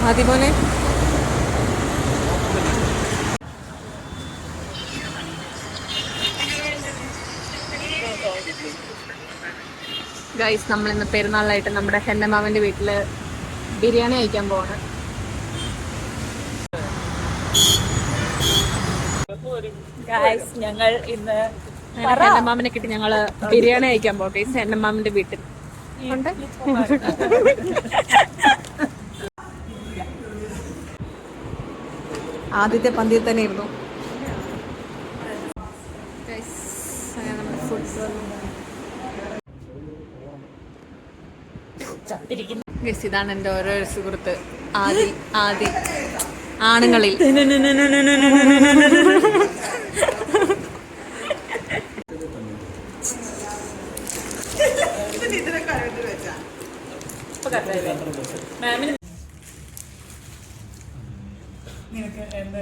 ആദ്യമോനെ guys, നമ്മളിന്ന് പെരുന്നാളിലായിട്ട് നമ്മുടെ ഹെന്നമാവന്റെ വീട്ടില് ബിരിയാണി കഴിക്കാൻ പോവാണ്. ഞങ്ങൾ ഇന്ന് ഹെന്നമാമനെ കിട്ടി ഞങ്ങള് ബിരിയാണി കഴിക്കാൻ പോകാം ഗൈസ്, ഹെന്നമാമന്റെ വീട്ടിൽ. ആദ്യത്തെ പന്തിയിൽ തന്നെ ഇരുന്നു. ഇതാണ് എൻ്റെ ഓരോ സുഹൃത്ത് ആദി ആണുങ്ങളിൽ. നിനക്ക് എന്താ